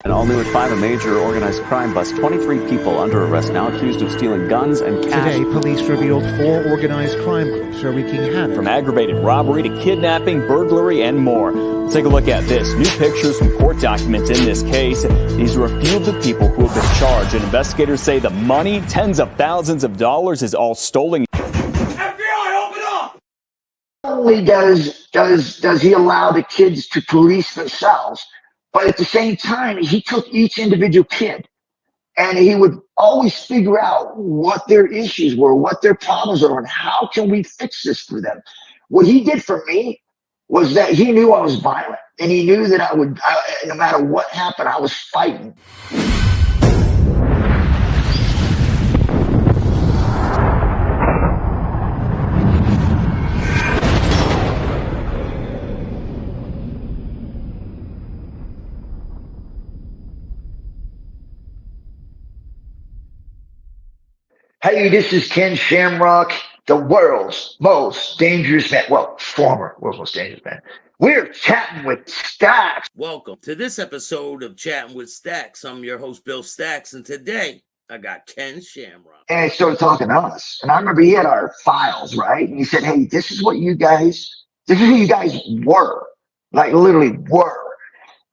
And all new at 5, a major organized crime bust. 23 people under arrest now accused of stealing guns and cash. Today, police revealed 4 organized crime groups are wreaking havoc. From aggravated robbery to kidnapping, burglary, and more. Let's take a look at this. New pictures from court documents in this case. These are a few of the people who have been charged, and investigators say the money, tens of thousands of dollars, is all stolen. FBI, open up! Not only does he allow the kids to police themselves, but at the same time, he took each individual kid and he would always figure out what their issues were, what their problems are, and how can we fix this for them. What he did for me was that he knew I was violent, and he knew that no matter what happened, I was fighting. Hey, this is Ken Shamrock, the world's most dangerous man. Well, former world's most dangerous man. We're chatting with Staxx. Welcome to this episode of Chatting with Staxx. I'm your host, Bill Staxx, and today I got Ken Shamrock. And he started talking to us. And I remember he had our files, right? And he said, hey, this is who you guys were. Like literally were.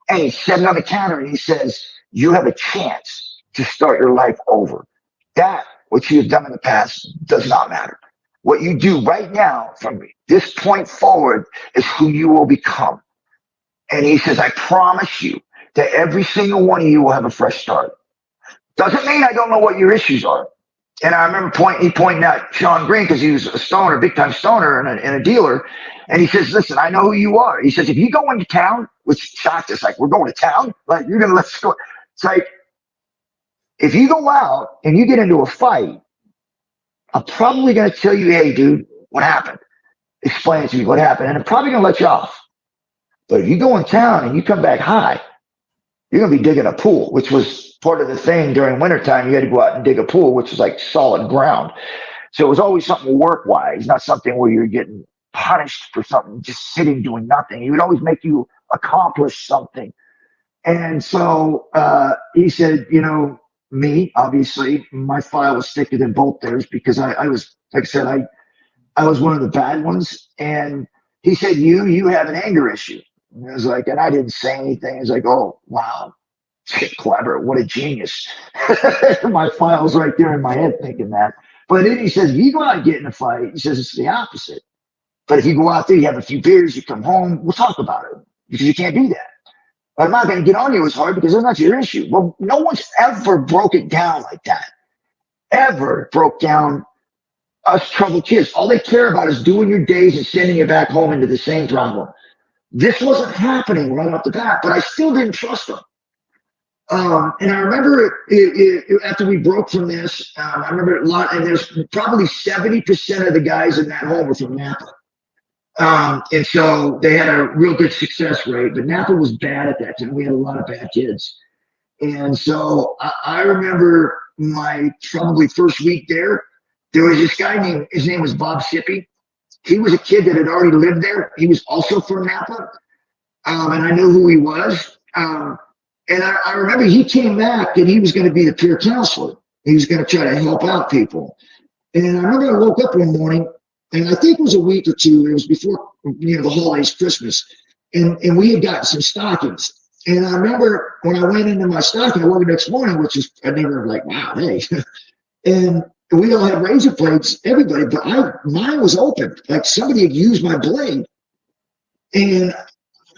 And he set it on the counter and he says, you have a chance to start your life over. That, what you have done in the past, does not matter. What you do right now from this point forward is who you will become. And he says, I promise you that every single one of you will have a fresh start. Doesn't mean I don't know what your issues are. And I remember he pointed out Sean Green because he was a stoner, big time stoner and a dealer. And he says, listen, I know who you are. He says, if you go into town, which shocked us, like, we're going to town? Like, you're going to let's go. It's like, if you go out and you get into a fight, I'm probably going to tell you, hey, dude, what happened? Explain to me what happened. And I'm probably going to let you off. But if you go in town and you come back high, you're going to be digging a pool, which was part of the thing during wintertime. You had to go out and dig a pool, which was like solid ground. So it was always something work-wise, not something where you're getting punished for something, just sitting doing nothing. He would always make you accomplish something. And so he said, you know, me, obviously, my file was thicker than both theirs because I was, like I said, I was one of the bad ones. And he said, you have an anger issue. And I was like, and I didn't say anything. I was like, oh, wow, clever. What a genius. My file's right there in my head thinking that. But then he says, if you go out and get in a fight, he says, it's the opposite. But if you go out there, you have a few beers, you come home, we'll talk about it because you can't do that. But I'm not going to get on you as hard because that's not your issue. Well, no one's ever broke it down like that. Ever broke down us troubled kids. All they care about is doing your days and sending you back home into the same problem. This wasn't happening right off the bat, but I still didn't trust them. And I remember after we broke from this, I remember a lot, and there's probably 70% of the guys in that home were from Napa. And so they had a real good success rate, but Napa was bad at that time. We had a lot of bad kids. And so I remember my probably first week there was this guy his name was Bob Sippy. He was a kid that had already lived there. He was also from Napa. And I knew who he was. And I remember he came back and he was going to be the peer counselor. He was going to try to help out people. And I remember I woke up one morning, and I think it was a week or two. It was before, the holidays, Christmas. And we had gotten some stockings. And I remember when I went into my stocking, I woke up the next morning, which is, I never like, wow, hey. And we all had razor blades, everybody, but mine was open. Like somebody had used my blade. And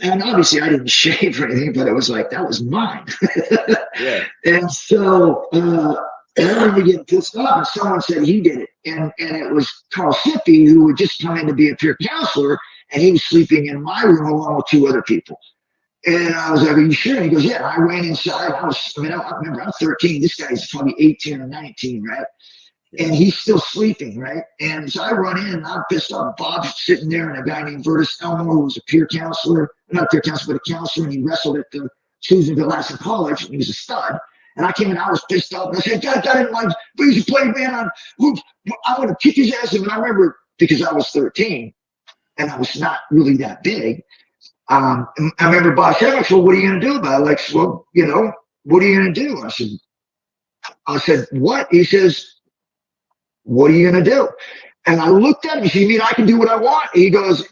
obviously I didn't shave or anything, but it was like, that was mine. Yeah. And so, and I remember getting pissed off, and someone said he did it. And it was Carl Sippy, who had just come in to be a peer counselor, and he was sleeping in my room along with 2 other people. And I was like, are you sure? And he goes, yeah. I ran inside. I remember I'm 13. This guy's probably 18 or 19, right? And he's still sleeping, right? And so I run in, and I'm pissed off. Bob's sitting there, and a guy named Vertus Elmore, who was a peer counselor, not a peer counselor, but a counselor, and he wrestled at the Susanville Lassen College, and he was a stud. And I came in, I was pissed off, and I said, God, I didn't like, please play, man. I'm going to kick his ass. And I remember, because I was 13, and I was not really that big, I remember Bob said, well, what are you going to do about it? Like, well, what are you going to do? I said, what? He says, what are you going to do? And I looked at him. He said, you mean I can do what I want? He goes,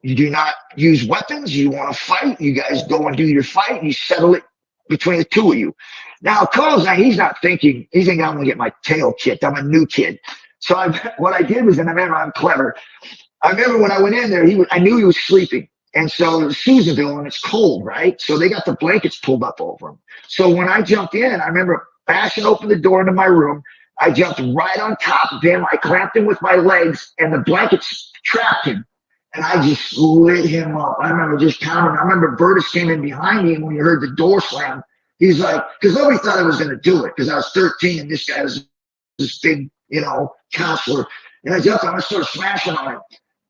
you do not use weapons. You want to fight. You guys go and do your fight. You settle it between the two of you. Now, Carl's he's not thinking, he's thinking I'm going to get my tail kicked. I'm a new kid. So what I did was, and I remember I'm clever. I remember when I went in there, I knew he was sleeping. And so it was Susanville and it's cold, right? So they got the blankets pulled up over him. So when I jumped in, I remember bashing open the door into my room. I jumped right on top of him. I clamped him with my legs and the blankets trapped him. And I just lit him up. I remember just pounding. I remember Burtis came in behind me and when he heard the door slam, he's like, because nobody thought I was going to do it because I was 13 and this guy was this big, counselor. And I jumped on him, I started smashing on him.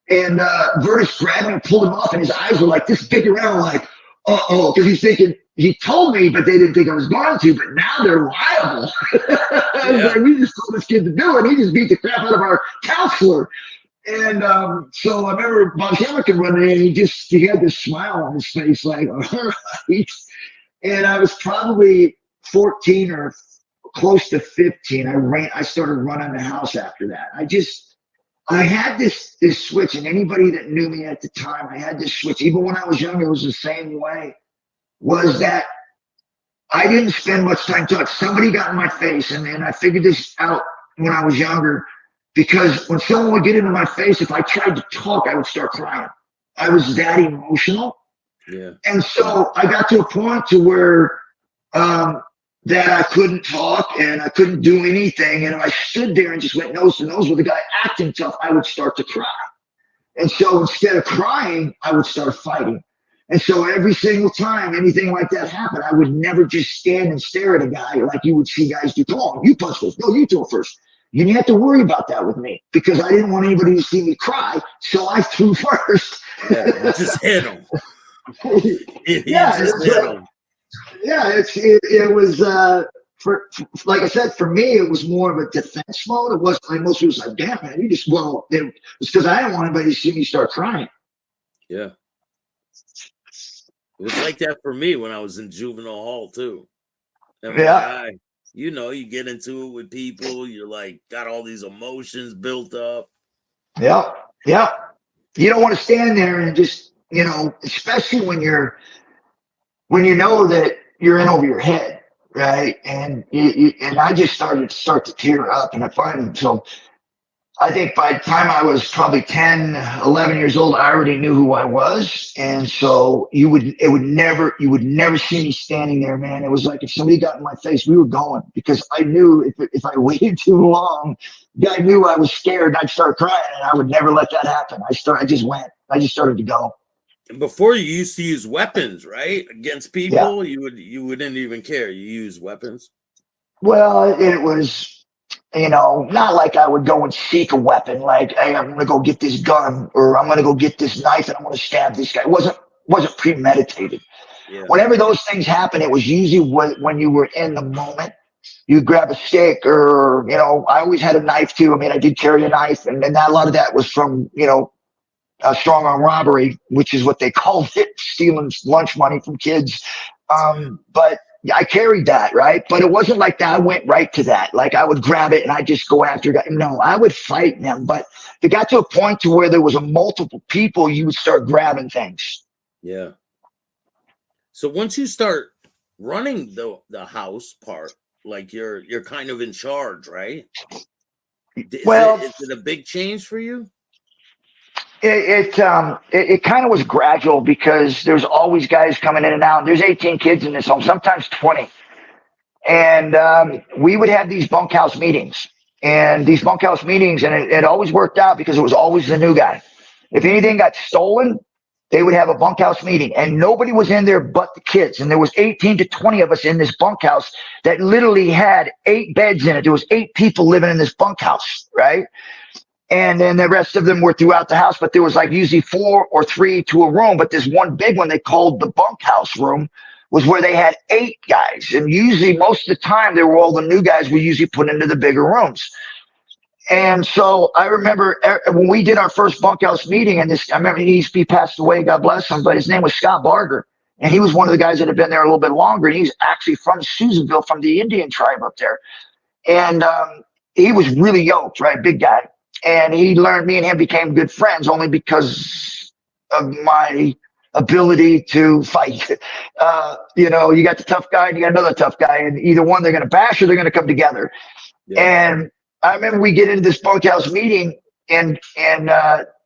And Burtis grabbed me and pulled him off, and his eyes were like this big around, like, uh-oh, because he's thinking, he told me, but they didn't think I was going to, but now they're liable. I was like, we just told this kid to do it. He just beat the crap out of our counselor. And so I remember Bob Shamrock running in, and he had this smile on his face, like, all right. And I was probably 14 or close to 15. I started running the house after that. I had this switch, and anybody that knew me at the time, I had this switch. Even when I was younger, it was the same way, was that I didn't spend much time talking. Somebody got in my face, and I figured this out when I was younger, because when someone would get into my face, if I tried to talk, I would start crying. I was that emotional. Yeah. And so I got to a point to where that I couldn't talk and I couldn't do anything. And if I stood there and just went nose to nose with the guy acting tough, I would start to cry. And so instead of crying, I would start fighting. And so every single time anything like that happened, I would never just stand and stare at a guy like you would see guys do. Come on, you punch first. No, you throw first. You didn't have to worry about that with me because I didn't want anybody to see me cry. So I threw first. Yeah, just hit him. Yeah, just hit him. Yeah, it was for like I said, for me it was more of a defense mode. It wasn't like most people was like, damn man, it was because I didn't want anybody to see me start crying. Yeah. It was like that for me when I was in juvenile hall too. And yeah. You get into it with people, you're like got all these emotions built up. Yeah. Yeah. You don't want to stand there and just, especially when you know that you're in over your head, right? And I just started to tear up, and I think by the time I was probably 10, 11 years old, I already knew who I was. And so you would never see me standing there, man. It was like if somebody got in my face, we were going, because I knew if I waited too long, the guy knew I was scared and I'd start crying, and I would never let that happen. I just started to go. Before you used to use weapons, right? Against people, Yeah. you wouldn't even care. You use weapons. Well, it was, not like I would go and seek a weapon, like, hey, I'm going to go get this gun, or I'm going to go get this knife and I'm going to stab this guy. It wasn't premeditated. Yeah. Whenever those things happen, it was usually when you were in the moment. You grab a stick, or, I always had a knife too. I mean, I did carry a knife, and then a lot of that was from, strong arm robbery, which is what they called it, stealing lunch money from kids. But I carried that, right? But it wasn't like that. I went right to that. Like I would grab it and I just go after it. No, I would fight them. But it got to a point to where there was a multiple people, you would start grabbing things. Yeah. So once you start running the house part, like you're kind of in charge, right? Is it a big change for you? It kind of was gradual, because there's always guys coming in and out. There's 18 kids in this home, sometimes 20. And we would have these bunkhouse meetings. And it always worked out because it was always the new guy. If anything got stolen, they would have a bunkhouse meeting, and nobody was in there but the kids. And there was 18 to 20 of us in this bunkhouse that literally had 8 beds in it. There was 8 people living in this bunkhouse, right? And then the rest of them were throughout the house, but there was like usually 4 or 3 to a room. But this one big one they called the bunkhouse room was where they had 8 guys. And usually most of the time they were all the new guys were usually put into the bigger rooms. And so I remember when we did our first bunkhouse meeting, and I remember he passed away, God bless him, but his name was Scott Barger. And he was one of the guys that had been there a little bit longer. And he's actually from Susanville, from the Indian tribe up there. And he was really yoked, right? Big guy. And he learned, me and him became good friends only because of my ability to fight. You know, you got the tough guy and you got another tough guy, and either one, they're going to bash or they're going to come together. Yeah. And I remember we get into this bunkhouse meeting, and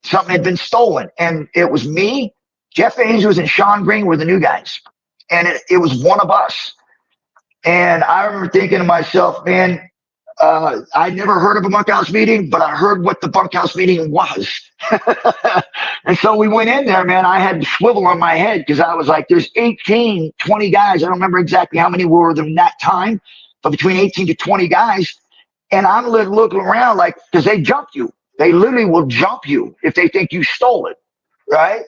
something had been stolen, and it was me, Jeff Angels, and Sean Green were the new guys, and it was one of us. And I remember thinking to myself, man, I never heard of a bunkhouse meeting, but I heard what the bunkhouse meeting was. And so we went in there, man. I had swivel on my head because I was like, there's 18, 20 guys. I don't remember exactly how many were there in that time, but between 18 to 20 guys. And I'm looking around like, because they jump you. They literally will jump you if they think you stole it, right?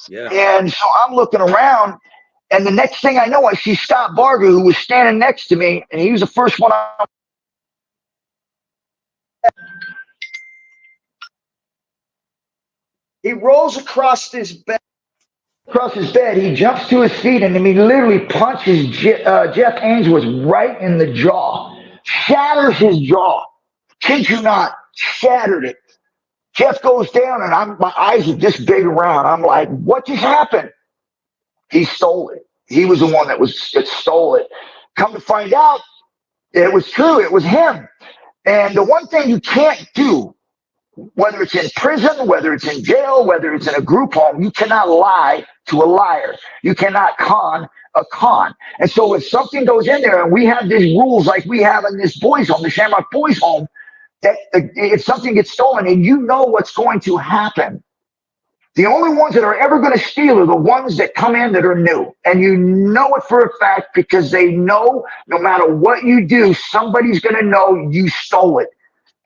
Yeah. And so I'm looking around, and the next thing I know, I see Scott Barger, who was standing next to me, and he was the first one. He rolls across his bed. He jumps to his feet, and he literally punches Jeff Ainsworth right in the jaw, shatters his jaw. Kid you not, shattered it. Jeff goes down, and my eyes are this big around. I'm like, what just happened? He stole it. He was the one that stole it. Come to find out, it was true. It was him. And the one thing you can't do, whether it's in prison, whether it's in jail, whether it's in a group home, you cannot lie to a liar. You cannot con a con. And so if something goes in there, and we have these rules like we have in this boys' home, the Shamrock boys' home, that if something gets stolen and you know what's going to happen, the only ones that are ever going to steal are the ones that come in that are new. And you know it for a fact because they know no matter what you do, somebody's going to know you stole it.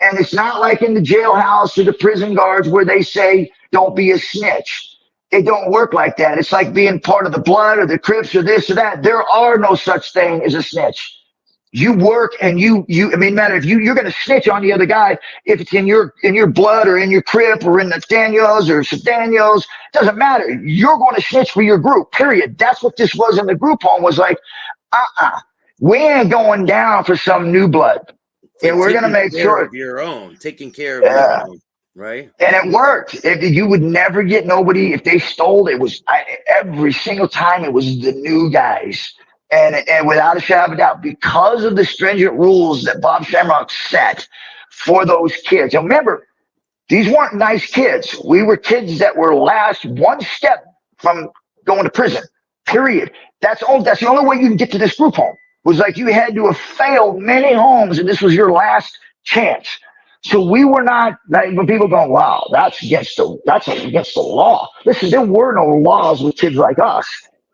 And it's not like in the jailhouse or the prison guards where they say, don't be a snitch. It don't work like that. It's like being part of the Blood or the Crips or this or that. There are no such thing as a snitch. You work, and matter if you're going to snitch on the other guy, if it's in your Blood or in your Crip or in the Daniels or Daniels, doesn't matter. You're going to snitch for your group, period. That's what this was in the group home, was like, we ain't going down for some new blood. And we're going to make sure of your own, taking care of your own, right? And it worked. You would never get nobody if they stole. It was every single time it was the new guys, and without a shadow of a doubt, because of the stringent rules that Bob Shamrock set for those kids. And remember, these weren't nice kids. We were kids that were last one step from going to prison. Period. That's the only way you can get to this group home. Was like you had to have failed many homes, and this was your last chance. So we were not, like, when people go, wow, that's against the law. Listen, there were no laws with kids like us.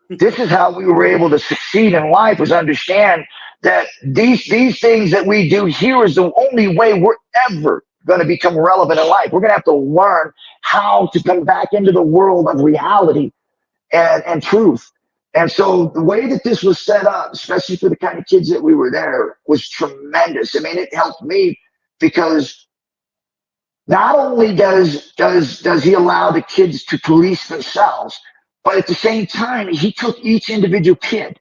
This is how we were able to succeed in life, was understand that these things that we do here is the only way we're ever going to become relevant in life. We're going to have to learn how to come back into the world of reality and truth. And so the way that this was set up, especially for the kind of kids that we were there, was tremendous. I mean, it helped me because not only does he allow the kids to police themselves, but at the same time, he took each individual kid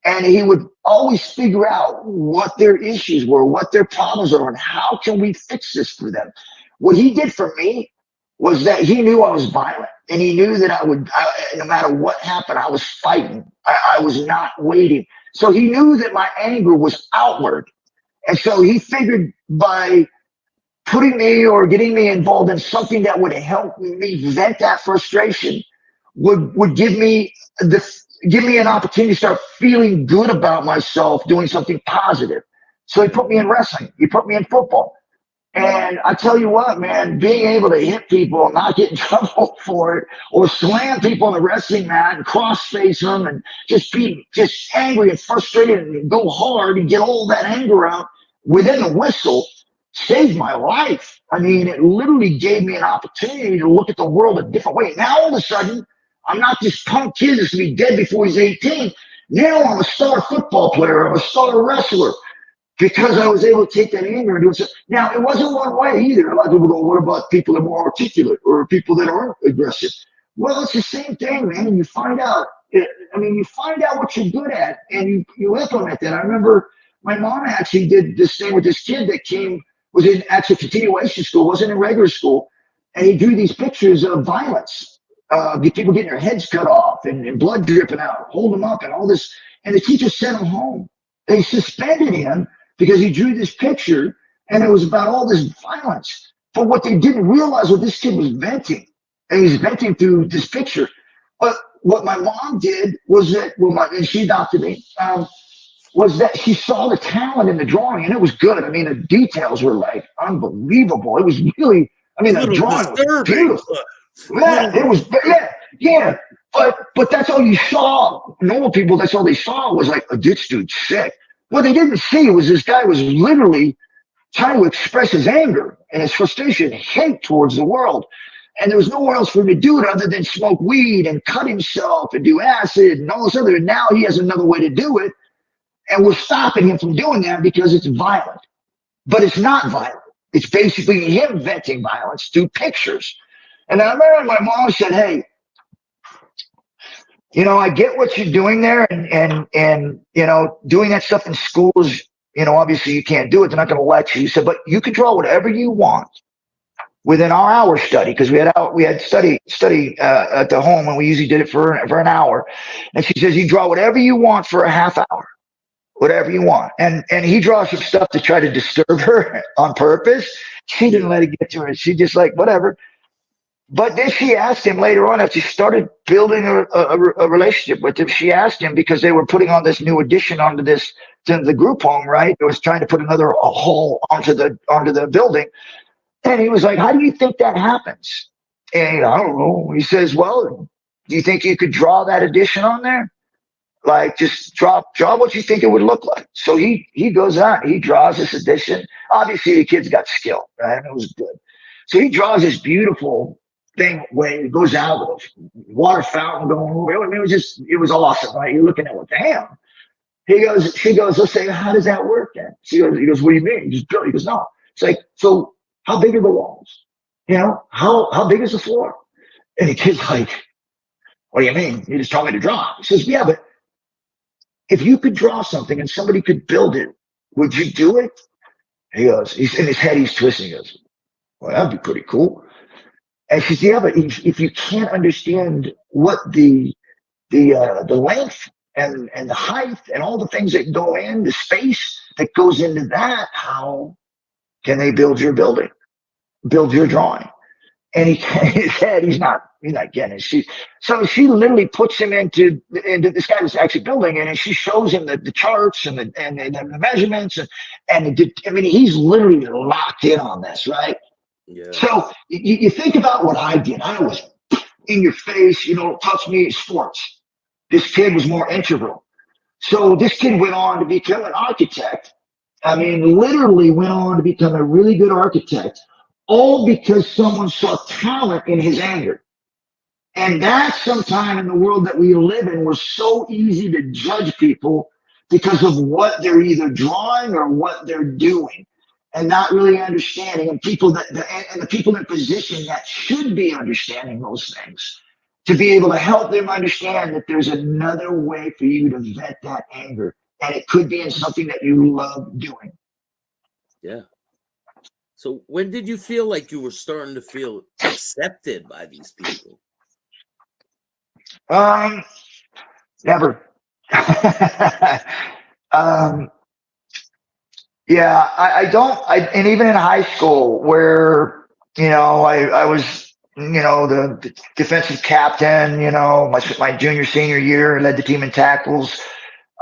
and he would always figure out what their issues were, what their problems are, and how can we fix this for them. What he did for me was that he knew I was violent, and he knew that no matter what happened, I was fighting. I was not waiting. So he knew that my anger was outward. And so he figured by putting me or getting me involved in something that would help me vent that frustration would give me an opportunity to start feeling good about myself, doing something positive. So he put me in wrestling. He put me in football. And I tell you what, man, being able to hit people and not get in trouble for it, or slam people on the wrestling mat and cross-face them and just be angry and frustrated and go hard and get all that anger out within the whistle saved my life. I mean, it literally gave me an opportunity to look at the world a different way. Now, all of a sudden, I'm not this punk kid that's going to be dead before he's 18. Now I'm a star football player. I'm a star wrestler. Because I was able to take that anger and do it. Now, it wasn't one way either. A lot of people go, what about people that are more articulate or people that aren't aggressive? Well, it's the same thing, man. You find out I mean, you find out what you're good at and you implement that. I remember my mom actually did this thing with this kid that was in actually continuation school, wasn't in regular school. And he drew these pictures of violence, people getting their heads cut off and blood dripping out, hold them up and all this. And the teacher sent him home. They suspended him because he drew this picture and it was about all this violence. But what they didn't realize was this kid was venting, and he's venting through this picture. But what my mom did was that, and she adopted me, was that she saw the talent in the drawing, and it was good. I mean, the details were like unbelievable. It was really, I mean, the drawing was beautiful. Yeah, it was, yeah. But that's all you saw. Normal people, that's all they saw was like, this dude's sick. What they didn't see was this guy was literally trying to express his anger and his frustration, hate towards the world. And there was nowhere else for him to do it other than smoke weed and cut himself and do acid and all this other. And now he has another way to do it. And we're stopping him from doing that because it's violent. But it's not violent. It's basically him venting violence through pictures. And I remember my mom said, hey, I get what you're doing there and doing that stuff in schools, obviously you can't do it. They're not going to let you. She said, but you can draw whatever you want within our hour study, because we had study at the home, and we usually did it for an hour. And she says, you draw whatever you want for a half hour, whatever you want. And he draws some stuff to try to disturb her on purpose. She didn't let it get to her. She just like, whatever. But then she asked him later on, after she started building a relationship with him, she asked him, because they were putting on this new addition to the group home, right? It was trying to put another hall onto the building. And he was like, how do you think that happens? And I don't know. He says, well, do you think you could draw that addition on there? Like, just draw what you think it would look like. So he goes on, he draws this addition. Obviously the kid's got skill, right? And it was good. So he draws this beautiful thing where it goes out with a water fountain going over. I mean, it was awesome, right? You're looking at what, damn. She goes, let's say, how does that work then? He goes, what do you mean? Just build. He goes, no. It's like, so how big are the walls? How big is the floor? And the kid's like, what do you mean? You just told me to draw. He says, yeah, but if you could draw something and somebody could build it, would you do it? He goes, he's in his head, he's twisting. He goes, well, that'd be pretty cool. And she says, yeah, but if you can't understand what the length and the height and all the things that go in, the space that goes into that, how can they build your building, build your drawing? And he, in his head, he's not getting it. So she literally puts him into this guy was actually building it, and she shows him the charts and the measurements and I mean, he's literally locked in on this, right? Yeah. So you think about what I did. I was in your face, touch me, sports. This kid was more integral. So this kid went on to become an architect. I mean, literally went on to become a really good architect, all because someone saw talent in his anger. And that's sometime in the world that we live in, we're so easy to judge people because of what they're either drawing or what they're doing, and not really understanding. And the people in position that should be understanding those things, to be able to help them understand that there's another way for you to vet that anger. And it could be in something that you love doing. Yeah. So when did you feel like you were starting to feel accepted by these people? Never. Yeah, I don't. And even in high school, where I was, the defensive captain. My junior senior year, I led the team in tackles.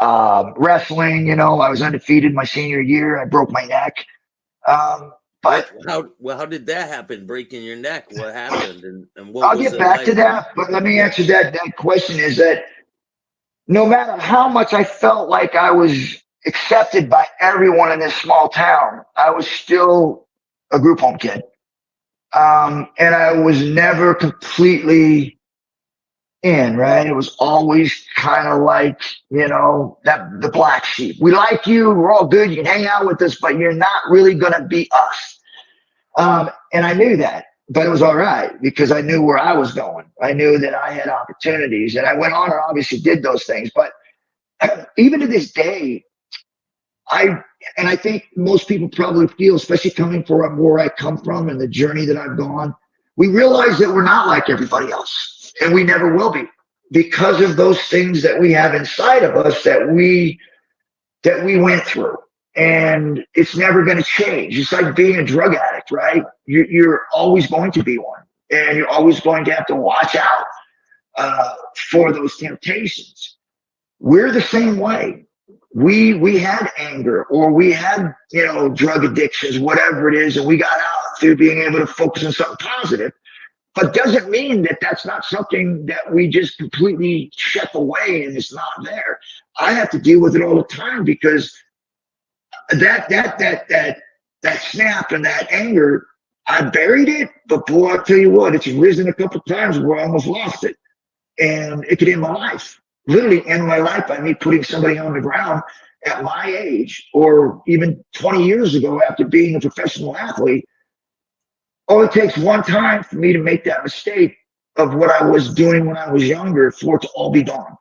Wrestling, I was undefeated my senior year. I broke my neck. But how did that happen? Breaking your neck? What happened? And what I'll get back to that. But let me answer that question. Is that no matter how much I felt like I was accepted by everyone in this small town, I was still a group home kid. And I was never completely in, right? It was always kind of like, the black sheep. We like you. We're all good. You can hang out with us, but you're not really going to be us. And I knew that. but it was all right because I knew where I was going. I knew that I had opportunities, and I went on and obviously did those things. But even to this day, I think most people probably feel, especially coming from where I come from and the journey that I've gone, we realize that we're not like everybody else, and we never will be, because of those things that we have inside of us that we went through. And it's never going to change. It's like being a drug addict, right? You're always going to be one, and you're always going to have to watch out for those temptations. We're the same way. We had anger, or we had, drug addictions, whatever it is, and we got out through being able to focus on something positive. But doesn't mean that that's not something that we just completely shut away and it's not there. I have to deal with it all the time, because that snap and that anger, I buried it, but boy, I'll tell you what, it's risen a couple times where I almost lost it. And it could end my life. Literally end my life by me putting somebody on the ground at my age, or even 20 years ago after being a professional athlete. All it takes one time for me to make that mistake of what I was doing when I was younger for it to all be gone.